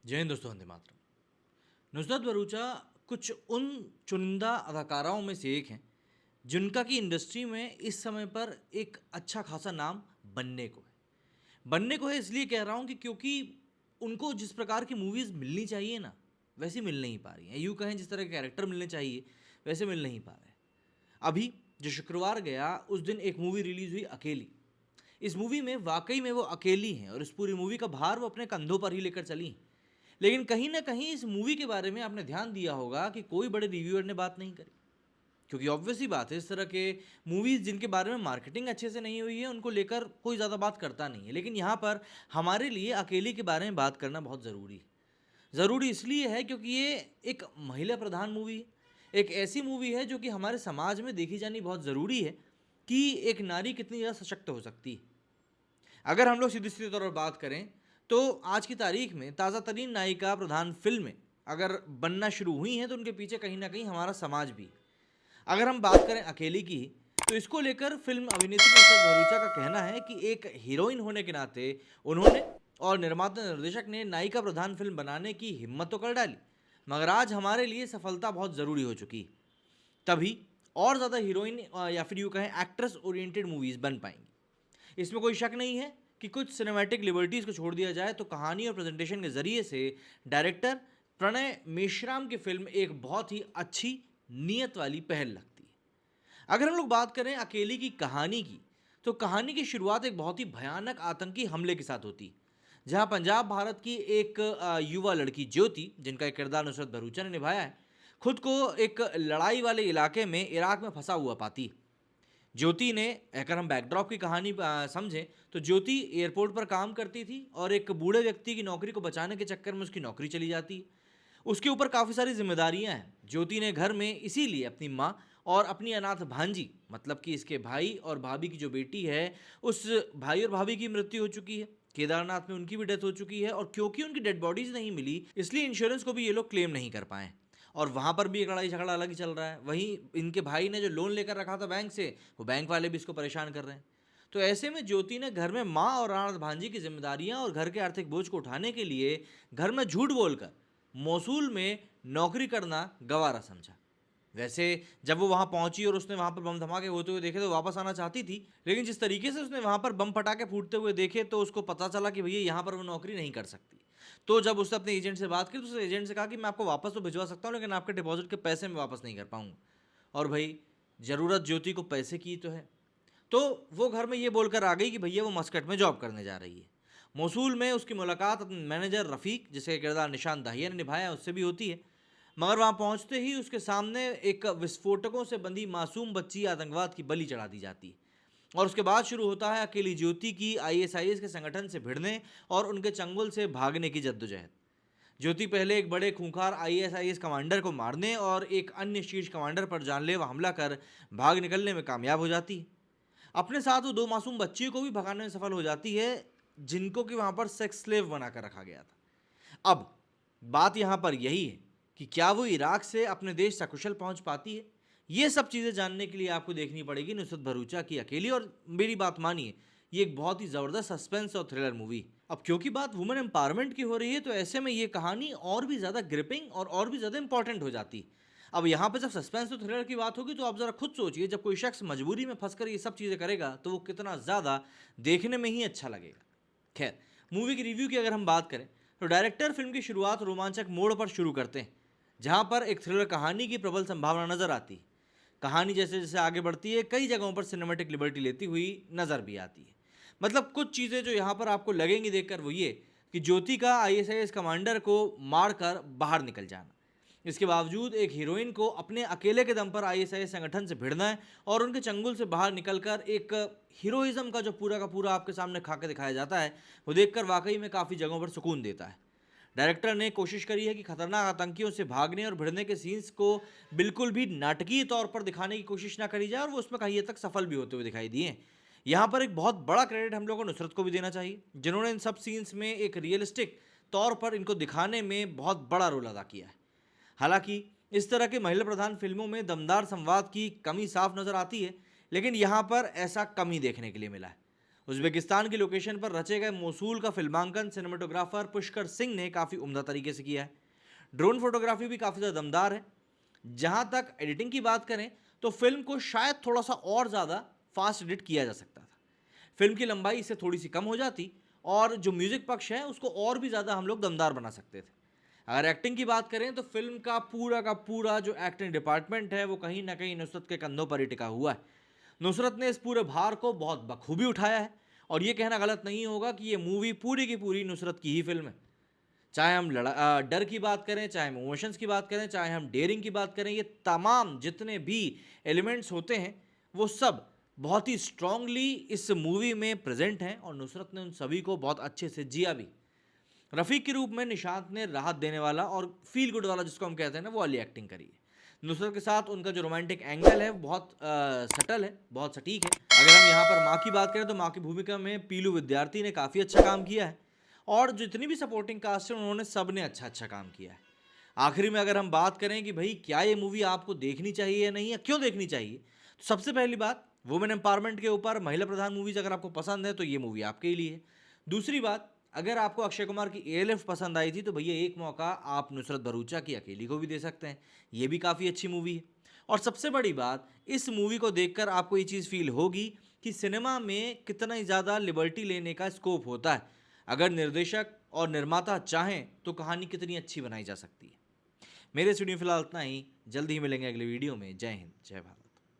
जय हिंद दोस्तों, वंदे मातरम। नुसरत भरूचा कुछ उन चुनिंदा अदाकाराओं में से एक हैं जिनका कि इंडस्ट्री में इस समय पर एक अच्छा खासा नाम बनने को है इसलिए कह रहा हूँ कि क्योंकि उनको जिस प्रकार की मूवीज़ मिलनी चाहिए ना, वैसी मिल नहीं पा रही हैं। यूँ कहें जिस तरह के कैरेक्टर मिलने चाहिए वैसे मिल नहीं पा रहे। अभी जो शुक्रवार गया उस दिन एक मूवी रिलीज़ हुई, अकेली। इस मूवी में वाकई में वो अकेली हैं और इस पूरी मूवी का भार वो अपने कंधों पर ही लेकर चली हैं। लेकिन कहीं ना कहीं इस मूवी के बारे में आपने ध्यान दिया होगा कि कोई बड़े रिव्यूअर ने बात नहीं करी, क्योंकि ऑब्वियस ही बात है, इस तरह के मूवीज़ जिनके बारे में मार्केटिंग अच्छे से नहीं हुई है उनको लेकर कोई ज़्यादा बात करता नहीं है। लेकिन यहाँ पर हमारे लिए अकेली के बारे में बात करना बहुत ज़रूरी है। ज़रूरी इसलिए है क्योंकि ये एक महिला प्रधान मूवी है, एक ऐसी मूवी है जो कि हमारे समाज में देखी जानी बहुत ज़रूरी है कि एक नारी कितनी ज़्यादा सशक्त हो सकती है। अगर हम लोग सीधी सीधे तौर पर बात करें तो आज की तारीख में ताज़ा तरीन नायिका प्रधान फिल्में अगर बनना शुरू हुई हैं तो उनके पीछे कहीं ना कहीं हमारा समाज भी है। अगर हम बात करें अकेली की, तो इसको लेकर फिल्म अभिनेत्री नुसरत भरूचा का कहना है कि एक हीरोइन होने के नाते उन्होंने और निर्माता निर्देशक ने नायिका प्रधान फिल्म बनाने की हिम्मत तो कर डाली, मगर आज हमारे लिए सफलता बहुत ज़रूरी हो चुकी है। तभी और ज़्यादा हीरोइन या फिर यूँ कहें एक्ट्रेस ओरिएंटेड मूवीज़ बन पाएंगी। इसमें कोई शक नहीं है कि कुछ सिनेमैटिक लिबर्टीज़ को छोड़ दिया जाए तो कहानी और प्रेजेंटेशन के ज़रिए से डायरेक्टर प्रणय मेश्राम की फिल्म एक बहुत ही अच्छी नीयत वाली पहल लगती है। अगर हम लोग बात करें अकेली की कहानी की, तो कहानी की शुरुआत एक बहुत ही भयानक आतंकी हमले के साथ होती है, जहां पंजाब भारत की एक युवा लड़की ज्योति, जिनका एक किरदार नुसरत भरूचा ने निभाया है, खुद को एक लड़ाई वाले इलाके में इराक में फंसा हुआ पाती है। ज्योति ने, अगर हम बैकड्रॉप की कहानी समझें, तो ज्योति एयरपोर्ट पर काम करती थी और एक बूढ़े व्यक्ति की नौकरी को बचाने के चक्कर में उसकी नौकरी चली जाती है। उसके ऊपर काफ़ी सारी जिम्मेदारियां हैं। ज्योति ने घर में इसीलिए अपनी माँ और अपनी अनाथ भांजी, मतलब कि इसके भाई और भाभी की जो बेटी है, उस भाई और भाभी की मृत्यु हो चुकी है। केदारनाथ में उनकी भी डेथ हो चुकी है और क्योंकि उनकी डेड बॉडीज नहीं मिली इसलिए इंश्योरेंस को भी ये लोग क्लेम नहीं कर पाए और वहाँ पर भी एक लड़ाई झगड़ा अलग ही चल रहा है। वहीं इनके भाई ने जो लोन लेकर रखा था बैंक से, वो बैंक वाले भी इसको परेशान कर रहे हैं। तो ऐसे में ज्योति ने घर में माँ और अनाथ भांजी की जिम्मेदारियां और घर के आर्थिक बोझ को उठाने के लिए घर में झूठ बोलकर मोसूल में नौकरी करना गवारा समझा। वैसे जब वो वहाँ पहुंची और उसने वहाँ पर बम धमाके होते हुए देखे तो वापस आना चाहती थी, लेकिन जिस तरीके से उसने वहाँ पर बम पटाखे फूटते हुए देखे तो उसको पता चला कि भैया यहाँ पर वो नौकरी नहीं कर सकती। तो जब उसने अपने एजेंट से बात की तो उसने एजेंट से कहा कि मैं आपको वापस तो भिजवा सकता हूँ, लेकिन आपके डिपॉजिट के पैसे मैं वापस नहीं कर पाऊंगा। और भाई, ज़रूरत ज्योति को पैसे की तो है, तो वो घर में ये बोलकर आ गई कि भैया वो मस्कट में जॉब करने जा रही है। मोसूल में उसकी मुलाकात अपने मैनेजर रफ़ीक, जिसका किरदार निशान दाहिया ने निभाया, उससे भी होती है। मगर वहाँ पहुँचते ही उसके सामने एक विस्फोटकों से बंधी मासूम बच्ची आतंकवाद की बलि चढ़ा दी जाती है और उसके बाद शुरू होता है अकेली ज्योति की आईएसआईएस के संगठन से भिड़ने और उनके चंगुल से भागने की जद्दोजहद। ज्योति पहले एक बड़े खूंखार आईएसआईएस कमांडर को मारने और एक अन्य शीर्ष कमांडर पर जानलेवा हमला कर भाग निकलने में कामयाब हो जाती है। अपने साथ वो दो मासूम बच्चियों को भी भगाने में सफल हो जाती है, जिनको कि वहाँ पर सेक्स स्लेव बनाकर रखा गया था। अब बात यहाँ पर यही है कि क्या वो इराक से अपने देश सकुशल पहुँच पाती है। ये सब चीज़ें जानने के लिए आपको देखनी पड़ेगी नुसरत भरूचा की अकेली। और मेरी बात मानिए, ये एक बहुत ही ज़बरदस्त सस्पेंस और थ्रिलर मूवी। अब क्योंकि बात वुमेन एम्पावरमेंट की हो रही है तो ऐसे में ये कहानी और भी ज़्यादा ग्रिपिंग और भी ज़्यादा इंपॉर्टेंट हो जाती है। अब यहाँ पे जब सस्पेंस और थ्रिलर की बात होगी तो आप ज़रा खुद सोचिए, जब कोई शख्स मजबूरी में फंसकर ये सब चीज़ें करेगा तो वो कितना ज़्यादा देखने में ही अच्छा लगेगा। खैर, मूवी की रिव्यू की अगर हम बात करें तो डायरेक्टर फिल्म की शुरुआत रोमांचक मोड़ पर शुरू करते हैं, जहाँ पर एक थ्रिलर कहानी की प्रबल संभावना नजर आती है। कहानी जैसे जैसे आगे बढ़ती है कई जगहों पर सिनेमैटिक लिबर्टी लेती हुई नजर भी आती है। मतलब कुछ चीज़ें जो यहाँ पर आपको लगेंगी देखकर वो ये कि ज्योति का आईएसआईएस कमांडर को मारकर बाहर निकल जाना, इसके बावजूद एक हीरोइन को अपने अकेले के दम पर आईएसआईएस संगठन से भिड़ना है और उनके चंगुल से बाहर निकलकर एक हीरोइज्म का जो पूरा आपके सामने खा के दिखाया जाता है, वो देखकर वाकई में काफ़ी जगहों पर सुकून देता है। डायरेक्टर ने कोशिश करी है कि खतरनाक आतंकियों से भागने और भिड़ने के सीन्स को बिल्कुल भी नाटकीय तौर पर दिखाने की कोशिश ना करी जाए और वो उसमें कहीं हद तक सफल भी होते हुए दिखाई दिए। यहाँ पर एक बहुत बड़ा क्रेडिट हम लोगों को नुसरत को भी देना चाहिए, जिन्होंने इन सब सीन्स में एक रियलिस्टिक तौर पर इनको दिखाने में बहुत बड़ा रोल अदा किया है। हालांकि इस तरह के महिला प्रधान फिल्मों में दमदार संवाद की कमी साफ नजर आती है, लेकिन यहाँ पर ऐसा कम ही देखने के लिए मिला है। उज़्बेकिस्तान की लोकेशन पर रचे गए मोसूल का फिल्मांकन सिनेमेटोग्राफर पुष्कर सिंह ने काफ़ी उम्दा तरीके से किया है। ड्रोन फोटोग्राफी भी काफ़ी ज़्यादा दमदार है। जहां तक एडिटिंग की बात करें तो फिल्म को शायद थोड़ा सा और ज़्यादा फास्ट एडिट किया जा सकता था। फिल्म की लंबाई इससे थोड़ी सी कम हो जाती और जो म्यूजिक पक्ष है उसको और भी ज़्यादा हम लोग दमदार बना सकते थे। अगर एक्टिंग की बात करें तो फिल्म का पूरा जो एक्टिंग डिपार्टमेंट है वो कहीं ना कहीं नुसरत के कंधों पर ही टिका हुआ है। नुसरत ने इस पूरे भार को बहुत बखूबी उठाया है और ये कहना गलत नहीं होगा कि ये मूवी पूरी की पूरी नुसरत की ही फिल्म है। चाहे हम डर की बात करें, चाहे हम इमोशंस की बात करें, चाहे हम डेयरिंग की बात करें, ये तमाम जितने भी एलिमेंट्स होते हैं वो सब बहुत ही स्ट्रांगली इस मूवी में प्रेजेंट हैं और नुसरत ने उन सभी को बहुत अच्छे से जिया भी। रफ़ीक के रूप में निशांत ने राहत देने वाला और फील गुड वाला जिसको हम कहते हैं ना वो वाली एक्टिंग करी है। नुसरत के साथ उनका जो रोमांटिक एंगल है बहुत सटल है, बहुत सटीक है। अगर हम यहाँ पर माँ की बात करें तो माँ की भूमिका में पीलू विद्यार्थी ने काफ़ी अच्छा काम किया है और जितनी भी सपोर्टिंग कास्ट है उन्होंने सब ने अच्छा काम किया है। आखिरी में अगर हम बात करें कि भाई क्या ये मूवी आपको देखनी चाहिए या नहीं, या क्यों देखनी चाहिए, तो सबसे पहली बात वुमेन एम्पावरमेंट के ऊपर महिला प्रधान मूवीज़ अगर आपको पसंद है तो ये मूवी आपके लिए है। दूसरी बात, अगर आपको अक्षय कुमार की एएलएफ पसंद आई थी तो भैया एक मौका आप नुसरत भरूचा की अकेली को भी दे सकते हैं, ये भी काफ़ी अच्छी मूवी है। और सबसे बड़ी बात, इस मूवी को देखकर आपको ये चीज़ फील होगी कि सिनेमा में कितना ही ज़्यादा लिबर्टी लेने का स्कोप होता है। अगर निर्देशक और निर्माता चाहें तो कहानी कितनी अच्छी बनाई जा सकती है। मेरे स्टूडियो फिलहाल इतना ही, जल्दी ही मिलेंगे अगले वीडियो में। जय हिंद, जय भारत।